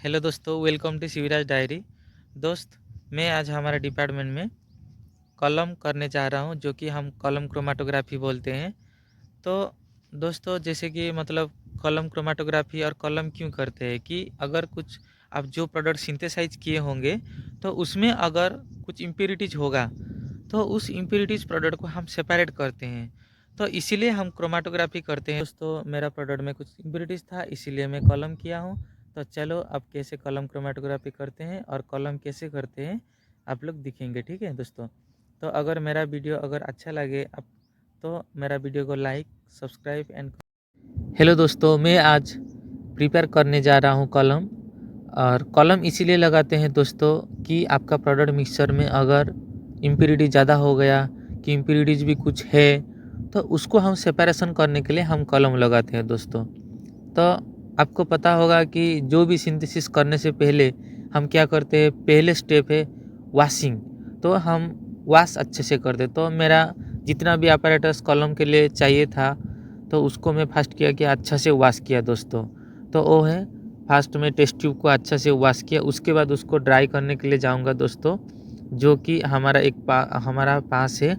Hello दोस्तों, welcome to Shivraj diary. दोस्त, मैं आज हमारे डिपार्टमेंट में कॉलम करने जा रहा हूं, जो कि हम कॉलम क्रोमेटोग्राफी बोलते हैं। तो दोस्तों, जैसे कि मतलब कॉलम क्रोमेटोग्राफी और कॉलम क्यों करते हैं कि अगर कुछ आप जो प्रोडक्ट सिंथेसाइज किए होंगे तो उसमें अगर कुछ इम्प्योरिटीज होगा तो उस इम्प्योरिटीज प्रोडक्ट को हम सेपरेट करते हैं। तो इसीलिए हम क्रोमेटोग्राफी करते हैं। दोस्तों, मेरा प्रोडक्ट में कुछ इम्प्योरिटीज था, इसीलिए मैं कॉलम किया हूँ। तो चलो अब कैसे कॉलम क्रोमेटोग्राफी करते हैं और कॉलम कैसे करते हैं आप लोग दिखेंगे, ठीक है दोस्तों। तो अगर मेरा वीडियो अगर अच्छा लगे आप तो मेरा वीडियो को लाइक, सब्सक्राइब एंड। हेलो दोस्तों, मैं आज प्रिपेयर करने जा रहा हूँ कॉलम। और कॉलम इसीलिए लगाते हैं दोस्तों कि आपका प्रोडक्ट मिक्सचर में अगर इम्प्योरिटी ज़्यादा हो गया कि इम्प्योरिटीज भी कुछ है तो उसको हम सेपरेशन करने के लिए हम कॉलम लगाते हैं दोस्तों। तो आपको पता होगा कि जो भी सिंथेसिस करने से पहले हम क्या करते हैं, पहले स्टेप है वॉशिंग। तो हम वॉश अच्छे से करते। तो मेरा जितना भी अपैरेटस कॉलम के लिए चाहिए था तो उसको मैं फर्स्ट किया कि अच्छा से वॉश किया दोस्तों। तो वो है फर्स्ट में टेस्ट ट्यूब को अच्छा से वॉश किया, उसके बाद उसको ड्राई करने के लिए जाऊंगा दोस्तों, जो कि हमारा पास है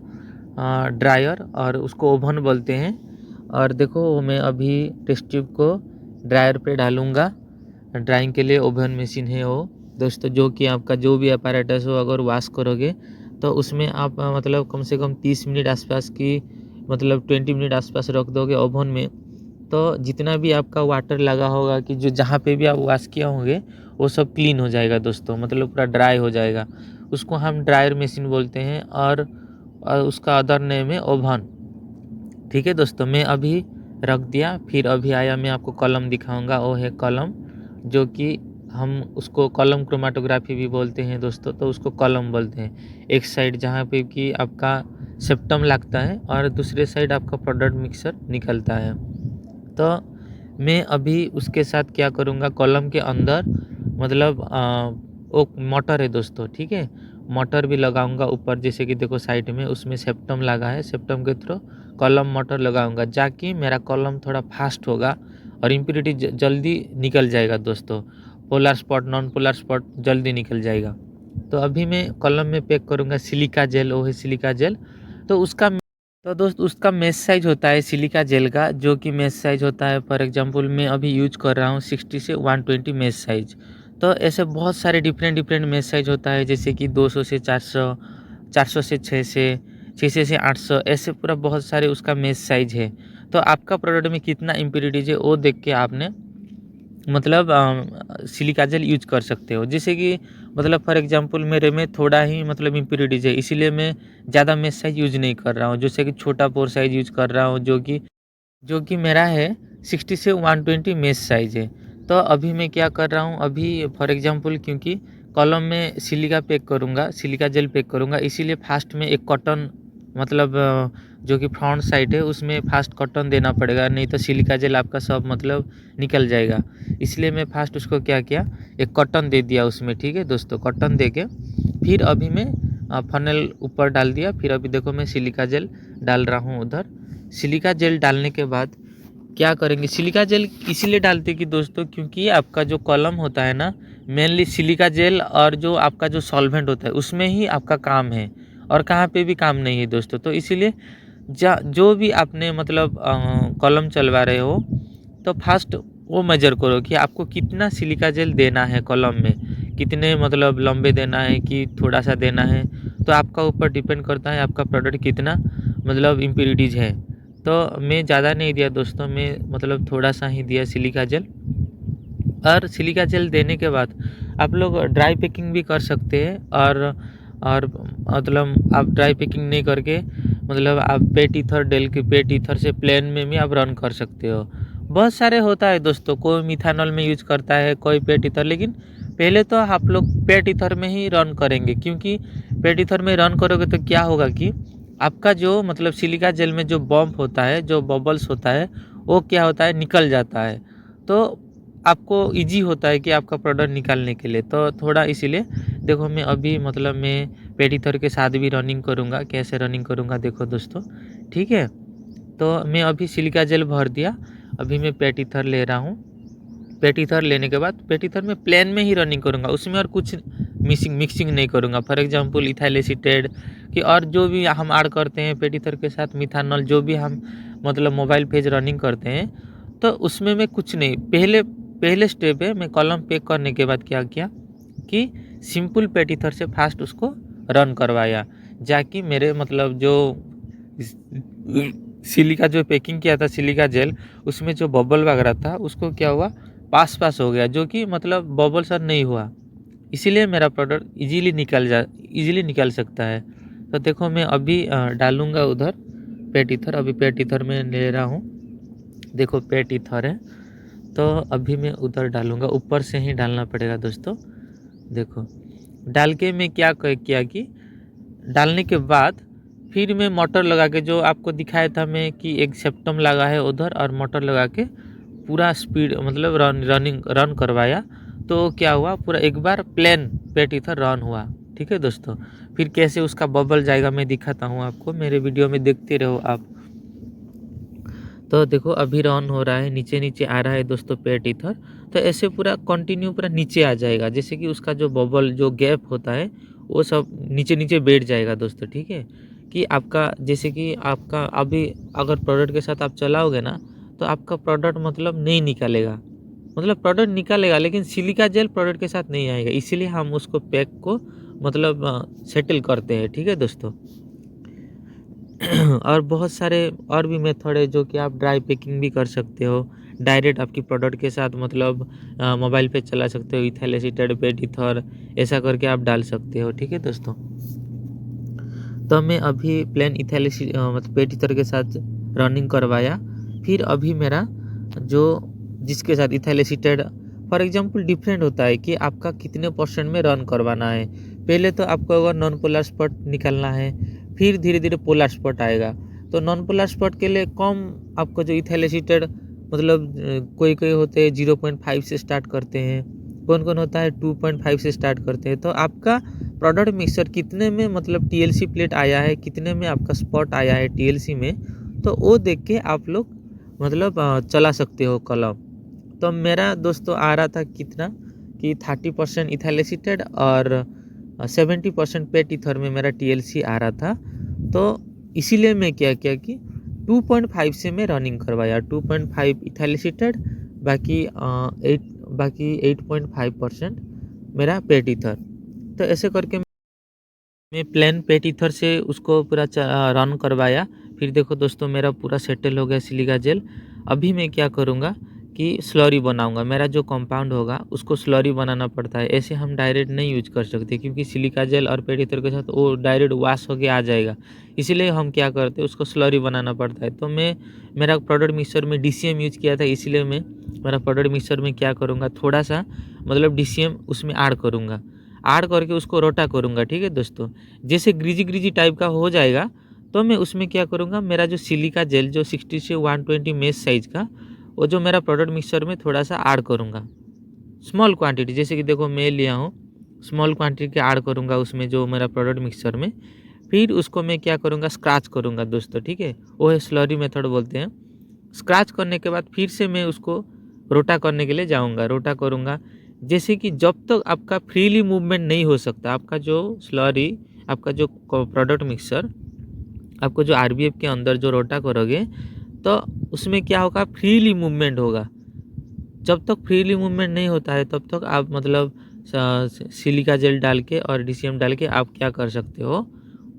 ड्रायर और उसको ओवन बोलते हैं। और देखो मैं अभी टेस्ट ट्यूब को ड्रायर पे डालूंगा। ड्राइंग के लिए ओवन मशीन है वो दोस्तों, जो कि आपका जो भी अपैरेटस हो अगर वॉश करोगे तो उसमें आप मतलब कम से कम 30 मिनट आसपास की मतलब 20 मिनट आसपास रख दोगे ओवन में। तो जितना भी आपका वाटर लगा होगा कि जो जहाँ पे भी आप वॉश किया होंगे वो सब क्लीन हो जाएगा दोस्तों, मतलब पूरा ड्राई हो जाएगा। उसको हम ड्रायर मशीन बोलते हैं और उसका अदर नेम है ओवन। ठीक है दोस्तों, मैं अभी रख दिया, फिर अभी आया मैं आपको कॉलम दिखाऊंगा। वो है कॉलम, जो कि हम उसको कॉलम क्रोमेटोग्राफी भी बोलते हैं दोस्तों। तो उसको कॉलम बोलते हैं। एक साइड जहाँ पे कि आपका सेप्टम लगता है और दूसरे साइड आपका प्रोडक्ट मिक्सर निकलता है। तो मैं अभी उसके साथ क्या करूँगा, कॉलम के अंदर मतलब वो मोटर है दोस्तों, ठीक है। मोटर भी लगाऊंगा ऊपर, जैसे कि देखो साइड में उसमें सेप्टम लगा है, सेप्टम के थ्रू कॉलम मोटर लगाऊंगा, जाकि मेरा कॉलम थोड़ा फास्ट होगा और इम्प्योरिटी जल्दी निकल जाएगा दोस्तों। Polar spot, non polar spot जल्दी निकल जाएगा। तो अभी मैं कॉलम में पैक करूँगा सिलिका जेल, वो है सिलिका जेल। तो उसका तो दोस्त उसका मेश साइज होता है सिलिका जेल का, जो कि मेश साइज होता है फॉर एग्जांपल मैं अभी यूज कर रहा हूँ 60 से 120 मेश साइज। तो ऐसे बहुत सारे डिफरेंट डिफरेंट मेश साइज होता है, जैसे कि 200 से 400, 400 से 600, 600 से 800, ऐसे पूरा बहुत सारे उसका मेश साइज है। तो आपका प्रोडक्ट में कितना इम्प्योरिटीज है वो देख के आपने मतलब सिलिका जेल यूज कर सकते हो। जैसे कि मतलब फॉर एग्जांपल मेरे में थोड़ा ही मतलब इम्प्योरिटीज है, इसीलिए मैं ज़्यादा मेश साइज यूज नहीं कर रहा हूँ, जैसे कि छोटा पोर साइज यूज कर रहा हूँ, जो कि मेरा है 60 से 120 मेश साइज है। तो अभी मैं क्या कर रहा हूँ, अभी फॉर एग्जांपल क्योंकि कॉलम में सिलिका पैक करूँगा, सिलिका जेल पैक करूँगा, इसीलिए फास्ट में एक कॉटन मतलब जो कि फ्रंट साइड है उसमें फास्ट कॉटन देना पड़ेगा, नहीं तो सिलिका जेल आपका सब मतलब निकल जाएगा। इसलिए मैं फास्ट उसको क्या किया, एक कॉटन दे दिया उसमें, ठीक है दोस्तों। कॉटन दे के फिर अभी मैं फनल ऊपर डाल दिया, फिर अभी देखो मैं सिलिका जेल डाल रहा हूँ उधर। सिलिका जेल डालने के बाद क्या करेंगे, सिलिका जेल इसीलिए डालते कि दोस्तों क्योंकि आपका जो कॉलम होता है ना, मेनली सिलिका जेल और जो आपका जो सॉल्वेंट होता है उसमें ही आपका काम है और कहाँ पे भी काम नहीं है दोस्तों। तो इसीलिए जो भी आपने मतलब कॉलम चलवा रहे हो तो फास्ट वो मेजर करो कि आपको कितना सिलिका जेल देना है कॉलम में, कितने मतलब लंबे देना है कि थोड़ा सा देना है। तो आपका ऊपर डिपेंड करता है आपका प्रोडक्ट कितना मतलब इम्प्योरिटीज़ है। तो मैं ज़्यादा नहीं दिया दोस्तों, मैं मतलब थोड़ा सा ही दिया सिलिका जेल। और सिलिका जेल देने के बाद आप लोग ड्राई पैकिंग भी कर सकते हैं और मतलब आप ड्राई पैकिंग नहीं करके मतलब आप पेट ईथर डेल के पेट ईथर से प्लेन में भी आप रन कर सकते हो। बहुत सारे होता है दोस्तों, कोई मिथानॉल में यूज करता है, कोई पेट ईथर, लेकिन पहले तो आप लोग पेट ईथर में ही रन करेंगे, क्योंकि पेट ईथर में रन करोगे तो क्या होगा कि आपका जो मतलब सिलिका जेल में जो बम्प होता है, जो बबल्स होता है, वो क्या होता है निकल जाता है। तो आपको इजी होता है कि आपका प्रोडक्ट निकालने के लिए। तो थोड़ा इसीलिए देखो मैं अभी मतलब मैं पेडीथर के साथ भी रनिंग करूँगा, कैसे रनिंग करूँगा देखो दोस्तों, ठीक है। तो मैं अभी सिलिका जेल भर दिया, अभी मैं पेडीथर ले रहा हूँ। पेटीथर लेने के बाद पेटीथर में प्लेन में ही रनिंग करूँगा, उसमें और कुछ मिक्सिंग नहीं करूँगा। फॉर एग्जांपल इथाइल एसीटेट कि और जो भी हम ऐड करते हैं पेटीथर के साथ मिथानॉल, जो भी हम मतलब मोबाइल पेज रनिंग करते हैं, तो उसमें मैं कुछ नहीं, पहले स्टेप है मैं कॉलम पैक करने के बाद क्या किया कि सिंपल पेटीथर से फास्ट उसको रन करवाया, जाकि मेरे मतलब जो सिलिका जो पैकिंग किया था सिलिका जेल, उसमें जो बबल वगैरह था उसको क्या हुआ, पास हो गया, जो कि मतलब बबल सर नहीं हुआ, इसीलिए मेरा प्रोडक्ट इजीली निकल सकता है। तो देखो मैं अभी डालूँगा उधर पेटीथर, अभी पेटीथर में ले रहा हूँ, देखो पेटीथर है, तो अभी मैं उधर डालूँगा, ऊपर से ही डालना पड़ेगा दोस्तों। देखो डाल के मैं क्या किया कि डालने के बाद फिर मैं मोटर लगा के, जो आपको दिखाया था मैं कि एक सेप्टम लगा है उधर, और मोटर लगा के पूरा स्पीड मतलब रन करवाया, तो क्या हुआ, पूरा एक बार प्लेन पेटीथर रन हुआ। ठीक है दोस्तों, फिर कैसे उसका बबल जाएगा मैं दिखाता हूँ आपको, मेरे वीडियो में देखते रहो आप। तो देखो अभी रन हो रहा है, नीचे आ रहा है दोस्तों पेटीथर, तो ऐसे पूरा कंटिन्यू पूरा नीचे आ जाएगा, जैसे कि उसका जो बबल जो गैप होता है वो सब नीचे बैठ जाएगा दोस्तों। ठीक है, कि आपका जैसे कि आपका अभी अगर प्रोडक्ट के साथ आप चलाओगे ना, तो आपका प्रोडक्ट मतलब नहीं निकालेगा, मतलब प्रोडक्ट निकालेगा लेकिन सिलिका जेल प्रोडक्ट के साथ नहीं आएगा, इसीलिए हम उसको पैक को मतलब सेटल करते हैं। ठीक है दोस्तों और बहुत सारे और भी मेथड है, जो कि आप ड्राई पैकिंग भी कर सकते हो, डायरेक्ट आपकी प्रोडक्ट के साथ मतलब मोबाइल पे चला सकते हो, इथाइल एसीटेट पेटीथर ऐसा करके आप डाल सकते हो। ठीक है दोस्तों, तो मैं अभी प्लेन इथाइल मतलब पेटीथर के साथ रनिंग करवाया, फिर अभी मेरा जो जिसके साथ ethyl acetate for example different होता है कि आपका कितने % में रन करवाना है। पहले तो आपको अगर नॉन पोलर स्पॉट निकालना है, फिर धीरे धीरे पोलर स्पॉट आएगा, तो नॉन पोलर स्पॉट के लिए कम आपको जो इथाइल एसीटेट मतलब कोई होते हैं 0.5 से स्टार्ट करते हैं, कौन होता है 2.5 से स्टार्ट करते हैं। तो आपका प्रोडक्ट मिक्सर कितने में मतलब टीएलसी प्लेट आया है, कितने में आपका स्पॉट आया है टीएलसी में, तो वो देख के आप लोग मतलब चला सकते हो कलम। तो मेरा दोस्तों आ रहा था कितना कि 30% इथाइल एसीटेट और 70% पेटीथर में मेरा टीएलसी आ रहा था, तो इसीलिए मैं क्या किया कि 2.5 से मैं रनिंग करवाया, 2.5 इथाइल एसीटेट, बाकी 8.5% मेरा पेटीथर। तो ऐसे करके मैं प्लेन पेटीथर से उसको पूरा रन करवाया। फिर देखो दोस्तों मेरा पूरा सेटल हो गया सिलिका जेल। अभी मैं क्या करूँगा कि स्लरी बनाऊँगा, मेरा जो कंपाउंड होगा उसको स्लरी बनाना पड़ता है, ऐसे हम डायरेक्ट नहीं यूज कर सकते, क्योंकि सिलिका जेल और पेटीथर के साथ वो डायरेक्ट वॉश होके आ जाएगा, इसीलिए हम क्या करते हैं उसको स्लरी बनाना पड़ता है। तो मैं मेरा प्रोडक्ट मिक्सर में DCM यूज किया था, इसीलिए मैं मेरा प्रोडक्ट मिक्सर में क्या करूँगा, थोड़ा सा मतलब DCM उसमें ऐड करूँगा, ऐड करके उसको रोटा करूँगा। ठीक है दोस्तों, जैसे ग्रीजी टाइप का हो जाएगा, तो मैं उसमें क्या करूँगा, मेरा जो सिलिका जेल जो 60 से 120 मेश साइज़ का, वो जो मेरा प्रोडक्ट मिक्सर में थोड़ा सा ऐड करूँगा, स्मॉल क्वांटिटी, जैसे कि देखो मैं लिया हूँ स्मॉल क्वांटिटी के ऐड करूँगा उसमें जो मेरा प्रोडक्ट मिक्सर में। फिर उसको मैं क्या करूँगा, स्क्रैच करूँगा दोस्तों। ठीक है, वो है स्लरी मेथड बोलते हैं। स्क्रैच करने के बाद फिर से मैं उसको रोटा करने के लिए जाऊँगा, रोटा करूँगा, जैसे कि जब तक आपका फ्रीली मूवमेंट नहीं हो सकता, आपका जो स्लरी आपका जो प्रोडक्ट मिक्सर आपको जो RBF के अंदर जो रोटा करोगे, तो उसमें क्या होगा, फ्रीली मूवमेंट होगा। जब तक फ्रीली मूवमेंट नहीं होता है तब तक आप मतलब सिलिका जेल डाल के और DCM डाल के आप क्या कर सकते हो,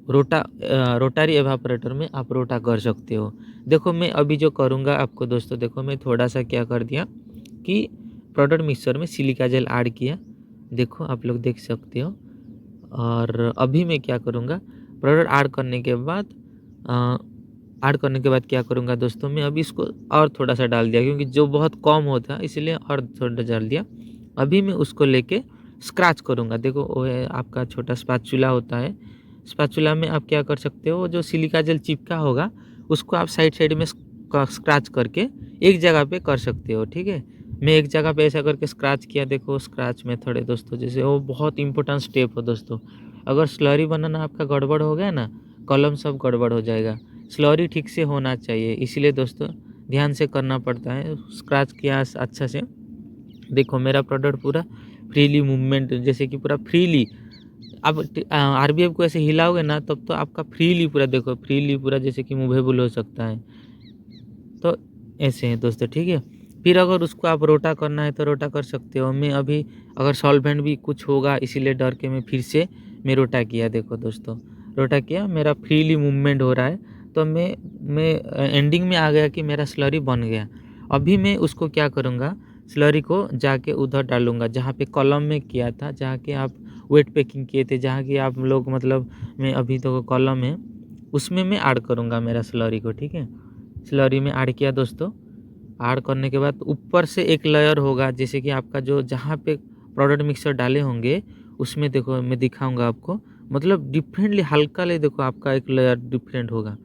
रोटारी एवापोरेटर में आप रोटा कर सकते हो। देखो मैं अभी जो करूँगा आपको दोस्तों, देखो मैं थोड़ा सा क्या कर दिया कि प्रोडक्ट मिक्सर में सिलिका जेल ऐड किया, देखो आप लोग देख सकते हो। और अभी मैं क्या करूँगा, प्रोडक्ट ऐड करने के बाद क्या करूँगा दोस्तों, मैं अभी इसको और थोड़ा सा डाल दिया, क्योंकि जो बहुत कम होता इसलिए और थोड़ा डाल दिया। अभी मैं उसको लेके स्क्रैच करूँगा। देखो वो है आपका छोटा स्पैचुला होता है, स्पैचुला में आप क्या कर सकते हो, जो सिलिका जेल चिपका होगा उसको आप साइड में स्क्रैच करके एक जगह पे कर सकते हो। ठीक है, मैं एक जगह पे ऐसा करके स्क्रैच किया, देखो स्क्रैच मेथड है दोस्तों, जैसे वो बहुत इंपॉर्टेंट स्टेप हो दोस्तों। अगर स्लरी बनाना आपका गड़बड़ हो गया ना, कलम सब गड़बड़ हो जाएगा। स्लरी ठीक से होना चाहिए, इसीलिए दोस्तों ध्यान से करना पड़ता है। स्क्रैच किया अच्छा से, देखो मेरा प्रोडक्ट पूरा फ्रीली मूवमेंट, जैसे कि पूरा फ्रीली आप आरबीएफ को ऐसे हिलाओगे ना तब तो आपका फ्रीली पूरा, देखो फ्रीली पूरा जैसे कि मूवेबल हो सकता है। तो ऐसे हैं दोस्तों, ठीक है। फिर अगर उसको आप रोटा करना है तो रोटा कर सकते हो। मैं अभी अगर सॉल्वेंट भी कुछ होगा इसीलिए डर के मैं फिर से मैं रोटा किया। देखो दोस्तों रोटा किया, मेरा फ्रीली मूवमेंट हो रहा है। तो मैं एंडिंग में आ गया कि मेरा स्लरी बन गया। अभी मैं उसको क्या करूँगा, स्लरी को जाके उधर डालूँगा जहाँ पे कॉलम में किया था, जहाँ के आप वेट पैकिंग किए थे, जहाँ की आप लोग मतलब मैं अभी तो कॉलम है उसमें मैं ऐड करूँगा मेरा स्लरी को, ठीक है। स्लरी में ऐड किया दोस्तों। ऐड करने के बाद ऊपर से एक लेयर होगा, जैसे कि आपका जो जहाँ पे प्रोडक्ट मिक्सर डाले होंगे उसमें देखो मैं दिखाऊंगा आपको, मतलब डिफरेंटली हल्का ले, देखो आपका एक लेयर डिफरेंट होगा,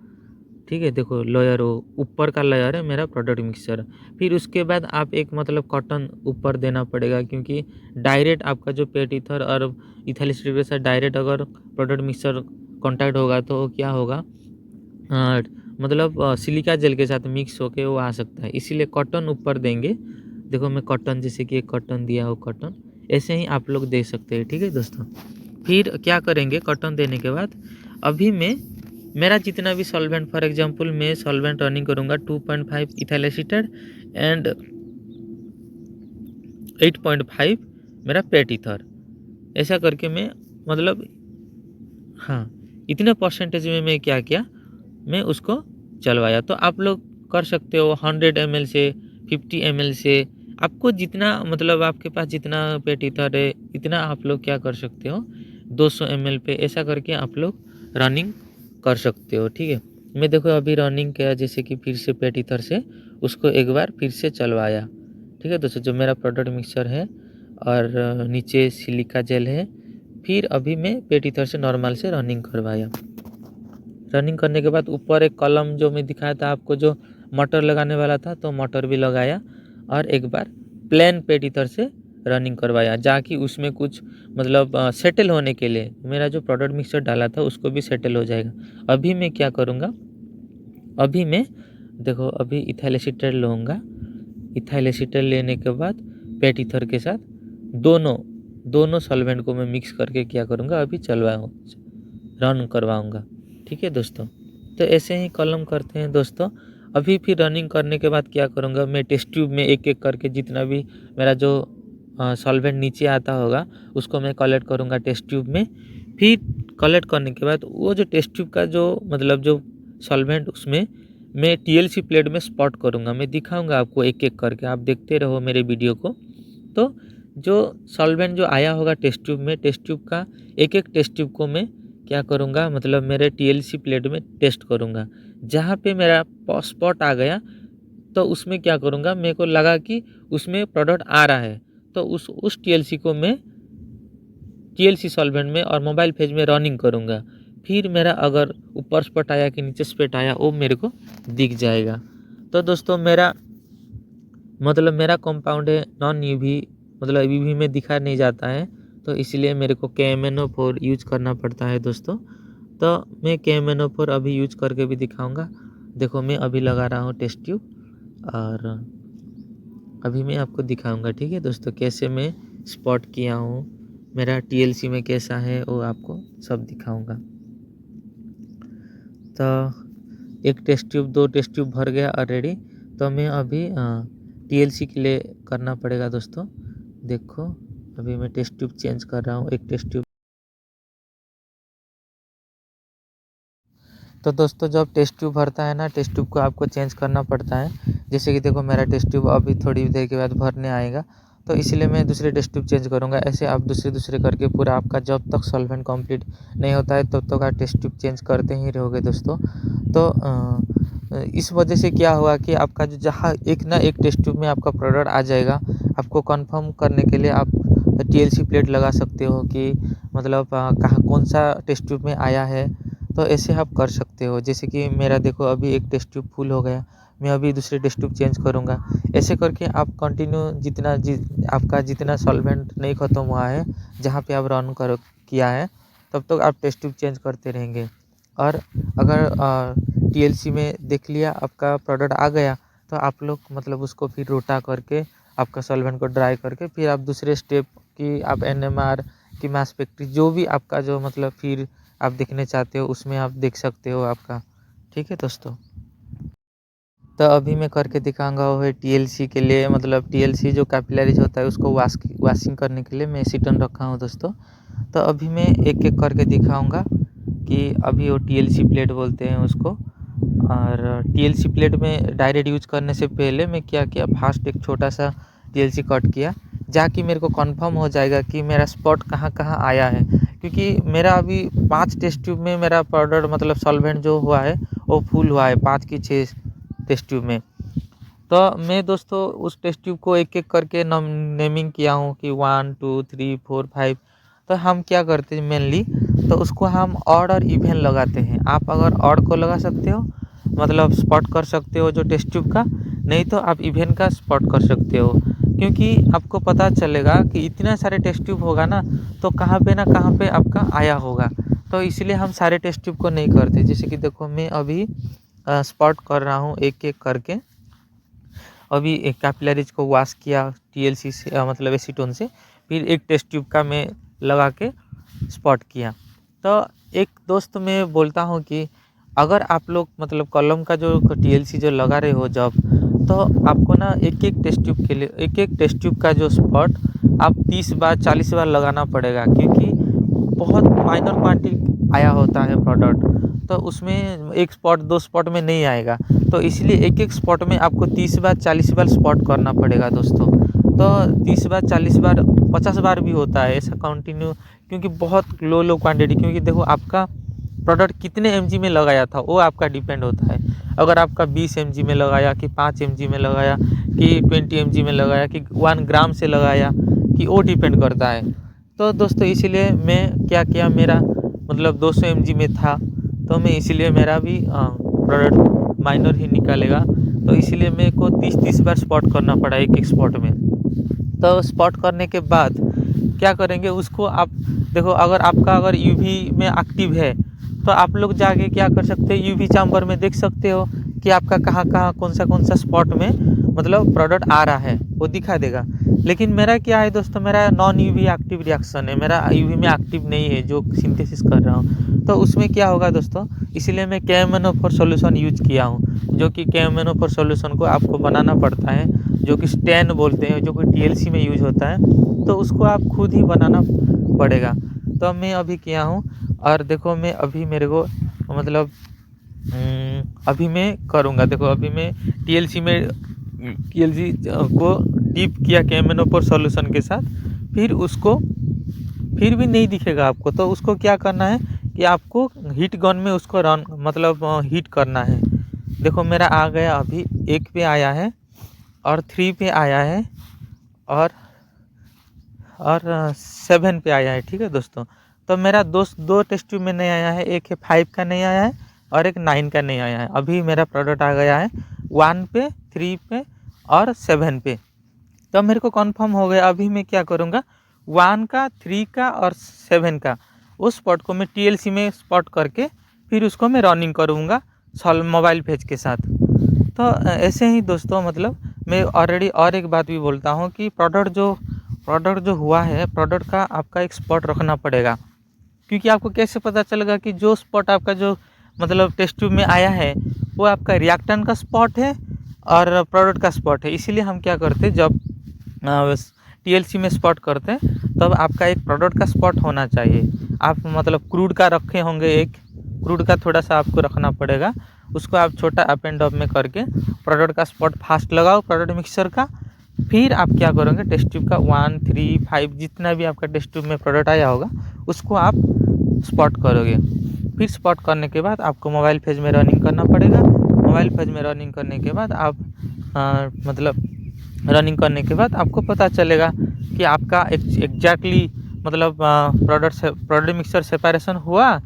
ठीक है। देखो लेयर वो ऊपर का लेयर है मेरा प्रोडक्ट मिक्सर। फिर उसके बाद आप एक मतलब कॉटन ऊपर देना पड़ेगा, क्योंकि डायरेक्ट आपका जो पेट ईथर और इथाइल एस्टर के साथ डायरेक्ट अगर प्रोडक्ट मिक्सर कॉन्टैक्ट होगा तो क्या होगा, मतलब सिलिका जेल के साथ मिक्स होके वो आ सकता है, इसीलिए कॉटन ऊपर देंगे। देखो मैं कॉटन, जैसे कि एक कॉटन दिया हो, कॉटन ऐसे ही आप लोग दे सकते हैं, ठीक है दोस्तों। फिर क्या करेंगे, कॉटन देने के बाद अभी मैं मेरा जितना भी सॉल्वेंट, फॉर एग्जांपल मैं सॉल्वेंट रनिंग करूँगा 2.5 इथाइल एसीटेट एंड 8.5 मेरा पेट ईथर, ऐसा करके मैं मतलब हाँ इतने परसेंटेज में मैं क्या किया, मैं उसको चलवाया। तो आप लोग कर सकते हो 100 ml से 50 ml से, आपको जितना मतलब आपके पास जितना पेट ईथर है इतना आप लोग क्या कर सकते हो 200 ml पे, ऐसा करके आप लोग रनिंग कर सकते हो, ठीक है। मैं देखो अभी रनिंग किया, जैसे कि फिर से पेट ईथर से उसको एक बार फिर से चलवाया, ठीक है दोस्तों। जो मेरा प्रोडक्ट मिक्सर है और नीचे सिलिका जेल है, फिर अभी मैं पेट ईथर से नॉर्मल से रनिंग करवाया। रनिंग करने के बाद ऊपर एक कॉलम जो मैं दिखाया था आपको, जो मोटर लगाने वाला था, तो मोटर भी लगाया और एक बार प्लेन पेट ईथर से रनिंग करवाया, जाकि उसमें कुछ मतलब सेटल होने के लिए मेरा जो प्रोडक्ट मिक्सर डाला था उसको भी सेटल हो जाएगा। अभी मैं क्या करूँगा, अभी मैं देखो अभी इथाइल एसीटेट लूँगा। इथाइल एसीटेट लेने के बाद पेट ईथर के साथ दोनों सॉल्वेंट को मैं मिक्स करके क्या करूँगा, अभी रन करवाऊँगा, ठीक है दोस्तों। तो ऐसे ही कॉलम करते हैं दोस्तों। अभी फिर रनिंग करने के बाद क्या करूँगा, मैं टेस्ट ट्यूब में एक एक करके जितना भी मेरा जो सॉल्वेंट नीचे आता होगा उसको मैं कलेक्ट करूँगा टेस्ट ट्यूब में। फिर कलेक्ट करने के बाद वो जो टेस्ट ट्यूब का जो मतलब जो सॉल्वेंट, उसमें मैं टीएलसी प्लेट में स्पॉट करूँगा। मैं दिखाऊँगा आपको एक एक करके, आप देखते रहो मेरे वीडियो को। तो जो सॉल्वेंट जो आया होगा टेस्ट ट्यूब में, टेस्ट ट्यूब का एक एक टेस्ट ट्यूब को मैं क्या करूँगा, मतलब मेरे टीएलसी प्लेट में टेस्ट करूँगा। जहाँ पे मेरा स्पॉट आ गया तो उसमें क्या करूँगा, मेरे को लगा कि उसमें प्रोडक्ट आ रहा है, तो उस टीएलसी को मैं टीएलसी सॉल्वेंट में और मोबाइल फेज में रनिंग करूँगा। फिर मेरा अगर ऊपर स्पॉट आया कि नीचे स्पॉट आया वो मेरे को दिख जाएगा। तो दोस्तों मेरा मतलब मेरा कंपाउंड है नॉन यूवी, मतलब यूवी में दिखा नहीं जाता है, तो इसलिए मेरे को KMnO4 यूज करना पड़ता है दोस्तों। तो मैं KMnO4 अभी यूज करके भी दिखाऊंगा। देखो मैं अभी लगा रहा हूँ टेस्ट ट्यूब और अभी मैं आपको दिखाऊंगा, ठीक है दोस्तों, कैसे मैं स्पॉट किया हूँ, मेरा TLC में कैसा है वो आपको सब दिखाऊंगा। तो एक टेस्ट ट्यूब, दो टेस्ट ट्यूब भर गया ऑलरेडी। तो मैं अभी TLC के लिए करना पड़ेगा दोस्तों। देखो अभी मैं टेस्ट ट्यूब चेंज कर रहा हूँ, एक टेस्ट ट्यूब। तो दोस्तों जब टेस्ट ट्यूब भरता है ना, टेस्ट ट्यूब को आपको चेंज करना पड़ता है। जैसे कि देखो मेरा टेस्ट ट्यूब अभी थोड़ी देर के बाद भरने आएगा, तो इसलिए मैं दूसरे टेस्ट ट्यूब चेंज करूँगा। ऐसे आप दूसरे करके पूरा आपका जब तक सॉल्वेंट कंप्लीट नहीं होता है तब तक आप टेस्ट ट्यूब चेंज करते ही रहोगे दोस्तों। तो इस वजह से क्या हुआ कि आपका जो जहाँ एक ना एक टेस्ट ट्यूब में आपका प्रोडक्ट आ जाएगा, आपको कंफर्म करने के लिए आप TLC प्लेट लगा सकते हो कि मतलब कहाँ कौन सा टेस्ट ट्यूब में आया है। तो ऐसे आप कर सकते हो। जैसे कि मेरा देखो अभी एक टेस्ट ट्यूब फुल हो गया, मैं अभी दूसरे टेस्ट ट्यूब चेंज करूँगा। ऐसे करके आप कंटिन्यू आपका जितना सॉल्वेंट नहीं ख़त्म हुआ है जहाँ पे आप रन किया है तब तक आप टेस्ट ट्यूब चेंज करते रहेंगे। और अगर TLC में देख लिया आपका प्रोडक्ट आ गया, तो आप लोग मतलब उसको फिर रोटा करके आपका सॉल्वेंट को ड्राई करके फिर आप दूसरे स्टेप की आप एनएमआर की मास स्पेक्ट्री जो भी आपका जो मतलब फिर आप देखने चाहते हो उसमें आप देख सकते हो आपका। ठीक है दोस्तों, तो अभी मैं करके दिखाऊंगा वो है टीएलसी के लिए, मतलब टीएलसी जो कैपिलरीज होता है उसको वाशिंग करने के लिए मैं एसीटोन रखा हूँ दोस्तों। तो अभी मैं एक एक करके दिखाऊंगा कि अभी वो टीएलसी प्लेट बोलते हैं उसको। और टीएलसी प्लेट में डायरेक्ट यूज करने से पहले मैं क्या किया, फास्ट एक छोटा सा टीएलसी कट किया, जाकि मेरे को कंफर्म हो जाएगा कि मेरा स्पॉट कहाँ कहाँ आया है। क्योंकि मेरा अभी 5 टेस्ट ट्यूब में मेरा पाउडर मतलब सॉल्वेंट जो हुआ है वो फुल हुआ है 5 की 6 टेस्ट ट्यूब में। तो मैं दोस्तों उस टेस्ट ट्यूब को एक एक करके नेमिंग किया हूँ कि 1 2 3 4 5। तो हम क्या करते हैं मेनली, तो उसको हम ऑड और इवन लगाते हैं। आप अगर ऑड को लगा सकते हो मतलब स्पॉट कर सकते हो जो टेस्ट ट्यूब का, नहीं तो आप इवन का स्पॉट कर सकते हो। क्योंकि आपको पता चलेगा कि इतना सारे टेस्ट ट्यूब होगा ना, तो कहाँ पे ना कहाँ पे आपका आया होगा। तो इसलिए हम सारे टेस्ट ट्यूब को नहीं करते। जैसे कि देखो मैं अभी स्पॉट कर रहा हूँ एक एक करके। अभी एक कैपिलरीज को वॉश किया टीएलसी से मतलब एसीटोन से, फिर एक टेस्ट ट्यूब का मैं लगा के स्पॉट किया। तो एक दोस्त मैं बोलता हूँ कि अगर आप लोग मतलब कॉलम का जो टीएलसी जो लगा रहे हो जब, तो आपको ना एक एक टेस्ट ट्यूब के लिए एक एक टेस्ट ट्यूब का जो स्पॉट आप 30 बार 40 बार लगाना पड़ेगा। क्योंकि बहुत माइनर क्वांटिटी आया होता है प्रोडक्ट, तो उसमें एक स्पॉट 2 स्पॉट में नहीं आएगा। तो इसलिए एक एक स्पॉट में आपको 30 बार 40 बार स्पॉट करना पड़ेगा दोस्तों। तो 30 बार 40 बार 50 बार भी होता है ऐसा कंटिन्यू, क्योंकि बहुत लो क्वांटिटी। क्योंकि देखो आपका प्रोडक्ट कितने mg में लगाया था वो आपका डिपेंड होता है। अगर आपका 20 mg में लगाया कि 5 mg में लगाया कि 20 mg में लगाया कि 1 ग्राम से लगाया, कि वो डिपेंड करता है। तो दोस्तों इसीलिए मैं क्या किया, मेरा मतलब 200 mg में था, तो मैं इसीलिए मेरा भी प्रोडक्ट माइनर ही निकालेगा। तो इसीलिए मेरे को 30 बार स्पॉट करना पड़ा एक एक स्पॉट में। तो स्पॉट करने के बाद क्या करेंगे उसको आप देखो, अगर यूवी में एक्टिव है तो आप लोग जाके क्या कर सकते हैं, यूवी चैम्बर में देख सकते हो कि आपका कहाँ कहाँ कौन सा स्पॉट में मतलब प्रोडक्ट आ रहा है, वो दिखा देगा। लेकिन मेरा क्या है दोस्तों, मेरा नॉन यूवी एक्टिव रिएक्शन है, मेरा यूवी में एक्टिव नहीं है जो सिंथेसिस कर रहा हूँ। तो उसमें क्या होगा दोस्तों, इसलिए मैं KMnO4 सॉल्यूशन यूज किया हूँ। जो कि KMnO4 सॉल्यूशन को आपको बनाना पड़ता है, जो कि स्टैन बोलते हैं, जो कि टीएलसी में यूज होता है। तो उसको आप खुद ही बनाना पड़ेगा। तो मैं अभी किया हूँ, और देखो मैं अभी मेरे को मतलब अभी मैं करूँगा। देखो अभी मैं टीएलसी को डीप किया KMnO4 सॉल्यूशन के साथ, फिर उसको फिर भी नहीं दिखेगा आपको। तो उसको क्या करना है कि आपको हीट गन में उसको रन मतलब हीट करना है। देखो मेरा आ गया, अभी 1 पे आया है और 3 पे आया है और 7 पे आया है। ठीक है दोस्तों, तो मेरा दो टेस्ट ट्यूब में नहीं आया है, एक है 5 का नहीं आया है और एक 9 का नहीं आया है। अभी मेरा प्रोडक्ट आ गया है 1 पे 3 पे और 7 पे। तो मेरे को कंफर्म हो गया। अभी मैं क्या करूँगा, 1 का 3 का और 7 का उस स्पॉट को मैं टीएलसी में स्पॉट करके फिर उसको मैं रनिंग करूँगा मोबाइल फेज के साथ। तो ऐसे ही दोस्तों मतलब मैं ऑलरेडी और एक बात भी बोलता हूँ कि प्रोडक्ट जो हुआ है, प्रोडक्ट का आपका एक स्पॉट रखना पड़ेगा। क्योंकि आपको कैसे पता चलेगा कि जो स्पॉट आपका जो मतलब टेस्ट ट्यूब में आया है वो आपका रिएक्टेंट का स्पॉट है और प्रोडक्ट का स्पॉट है। इसीलिए हम क्या करते हैं, जब टीएलसी में स्पॉट करते हैं तब आपका एक प्रोडक्ट का स्पॉट होना चाहिए। आप मतलब क्रूड का रखे होंगे, एक क्रूड का थोड़ा सा आपको रखना पड़ेगा। उसको आप छोटा अप एंड डाउन में करके प्रोडक्ट का स्पॉट फास्ट लगाओ प्रोडक्ट मिक्सर का। फिर आप क्या करोगे, टेस्ट ट्यूब का 1 3 5 जितना भी आपका टेस्ट ट्यूब में प्रोडक्ट आया होगा उसको आप स्पॉट करोगे। फिर स्पॉट करने के बाद आपको मोबाइल फेज में रनिंग करना पड़ेगा। मोबाइल फेज में रनिंग करने के बाद आप मतलब रनिंग करने के बाद आपको पता चलेगा कि आपका एग्जैक्टली मतलब प्रोडक्ट मिक्सर सेपरेशन हुआ